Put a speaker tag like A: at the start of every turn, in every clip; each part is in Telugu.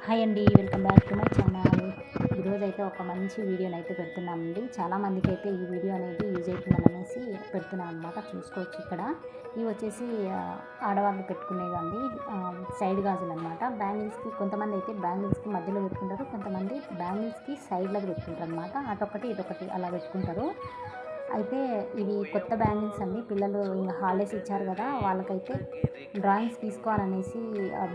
A: హాయ్ అండి, welcome back to my channel. ఈరోజైతే ఒక మంచి వీడియోనైతే పెడుతున్నామండి. చాలామందికి అయితే ఈ వీడియో అనేది యూజ్ అవుతుందని అనేసి పెడుతున్నాం అనమాట. చూసుకోవచ్చు ఇక్కడ ఇవి వచ్చేసి ఆడవాళ్ళు పెట్టుకునేదండి, సైడ్ గాజులు అనమాట. బ్యాంగిల్స్కి కొంతమంది అయితే బ్యాంగిల్స్కి మధ్యలో పెట్టుకుంటారు, కొంతమంది బ్యాంగిల్స్కి సైడ్లకు పెట్టుకుంటారు అనమాట. అటొకటి ఇటొకటి అలా పెట్టుకుంటారు. అయితే ఇవి కొత్త బ్యాంగిల్స్ అండి. పిల్లలు ఇంకా హాలిడేస్ ఇచ్చారు కదా, వాళ్ళకైతే డ్రాయింగ్స్ తీసుకోవాలనేసి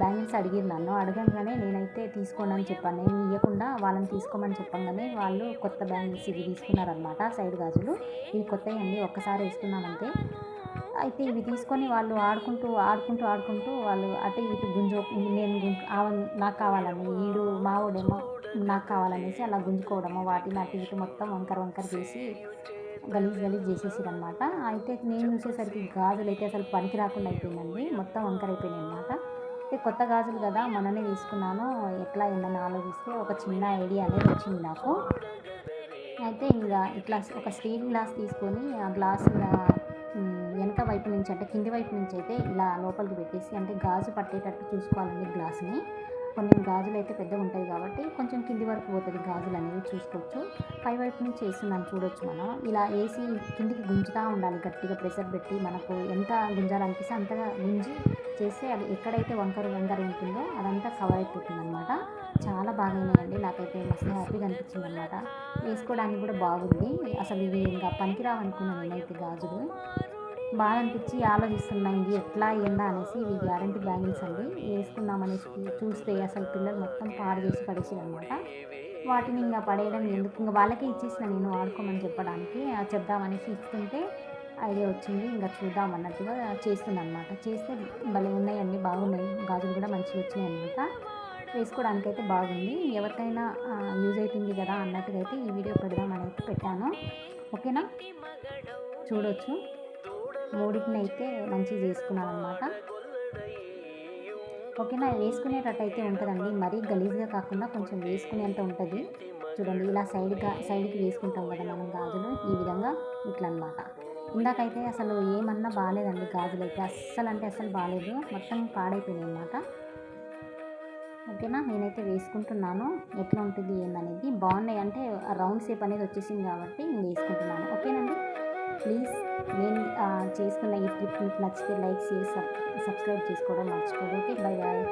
A: బ్యాంగిల్స్ అడిగిరు నన్ను. అడగంగానే నేనైతే తీసుకోండి అని చెప్పాను. నేను ఇవ్వకుండా వాళ్ళని తీసుకోమని చెప్పంగానే వాళ్ళు కొత్త బ్యాంగిల్స్ ఇవి తీసుకున్నారనమాట, సైడ్ గాజులు. ఇవి కొత్తవి అండి, ఒక్కసారి వేసుకున్నామంతే. అయితే ఇవి తీసుకొని వాళ్ళు ఆడుకుంటూ వాళ్ళు అటు ఇటు నేను నాకు కావాలని, మావోడేమో నాకు కావాలనేసి అలా గుంజుకోవడము, వాటిని అటు ఇటు మొత్తం వంకర చేసి గలీజ్ చేసేసిరనమాట. అయితే నేను చూసేసరికి గాజులు అయితే అసలు పనికి రాకుండా అయిపోయిందండి, మొత్తం వంకర అయిపోయినాయి అనమాట. అయితే కొత్త గాజులు కదా మొన్ననే తీసుకున్నాను, ఎట్లా ఏందని ఆలోచిస్తే ఒక చిన్న ఐడియా అనేది వచ్చింది నాకు. అయితే ఇంకా ఇట్లా ఒక స్టీల్ గ్లాస్ తీసుకొని ఆ గ్లాస్ వెనక వైపు నుంచి అంటే కింది వైపు నుంచి అయితే ఇలా లోపలికి పెట్టేసి, అంటే గాజు పట్టేటట్టు చూసుకోవాలండి గ్లాస్ని. కొన్ని గాజులు అయితే పెద్దగా ఉంటాయి కాబట్టి కొంచెం కింది వరకు పోతుంది గాజులు అనేవి, చూసుకోవచ్చు. పై వైపు నుంచి వేస్తున్నాను చూడొచ్చు. మనం ఇలా వేసి కిందికి గుంజుతూ ఉండాలి, గట్టిగా ప్రెషర్ పెట్టి మనకు ఎంత గుంజాలనిపిస్తే అంతగా గుంజి చేస్తే అది ఎక్కడైతే వంకర ఉంటుందో అదంతా కవర్ అయిపోతుంది అనమాట. చాలా బాగున్నాయండి, నాకైతే మస్తు హ్యాపీగా అనిపించింది అనమాట. వేసుకోవడానికి కూడా బాగుంది. అసలు ఇవి ఇంకా పనికిరావు అనుకున్నాను నేనైతే గాజులు. బాగా అనిపించి ఆలోచిస్తున్నా ఇది ఎట్లా ఏందా అనేసి. ఇవి గ్యారంటీ బ్యాంగిల్స్ అండి, వేసుకుందామనేసి చూస్తే అసలు పిల్లలు మొత్తం పాడు చేసి పడేసారనమాట. వాటిని ఇంకా పడేయడం ఎందుకు, ఇంకా వాళ్ళకే ఇచ్చేసిన నేను ఆడుకోమని చెప్పడానికి, చెప్దామనేసి ఇస్తుంటే ఐడియా వచ్చింది, ఇంకా చూద్దాం అన్నట్టుగా చేస్తుందన్నమాట. చేస్తే భలే ఉన్నాయండి, బాగున్నాయి. గాజులు కూడా మంచిగా వచ్చినాయి అనమాట. వేసుకోవడానికైతే బాగుంది, ఎవరికైనా యూజ్ అవుతుంది కదా అన్నట్టుగా అయితే ఈ వీడియో పెడదామని అయితే పెట్టాను. ఓకేనా, చూడొచ్చు. మూడింటిని అయితే మంచిగా చేసుకున్నాను అనమాట. ఓకేనా, వేసుకునేటట్టు అయితే ఉంటుందండి, మరీ గలీజ్గా కాకుండా కొంచెం వేసుకునేంత ఉంటుంది. చూడండి, ఇలా సైడ్కి వేసుకుంటాం కదా మనం గాజులు, ఈ విధంగా ఇట్లా అనమాట. ఇందాకైతే అసలు ఏమన్నా బాగాలేదండి, గాజులు అయితే అస్సలు బాగాలేదు, మొత్తం పాడైపోయినాయి అనమాట. ఓకేనా, నేనైతే వేసుకుంటున్నాను, ఎట్లా ఉంటుంది ఏందనేది. బాగున్నాయి అంటే రౌండ్ షేప్ అనేది వచ్చేసింది కాబట్టి నేను వేసుకుంటున్నాను. ఓకేనండి, ప్లీజ్ నేను చేసుకున్న ఈ ట్రిప్ మీకు నచ్చితే లైక్ చేసి సబ్స్క్రైబ్ చేసుకోవడం మర్చిపోదు. Okay, bye bye.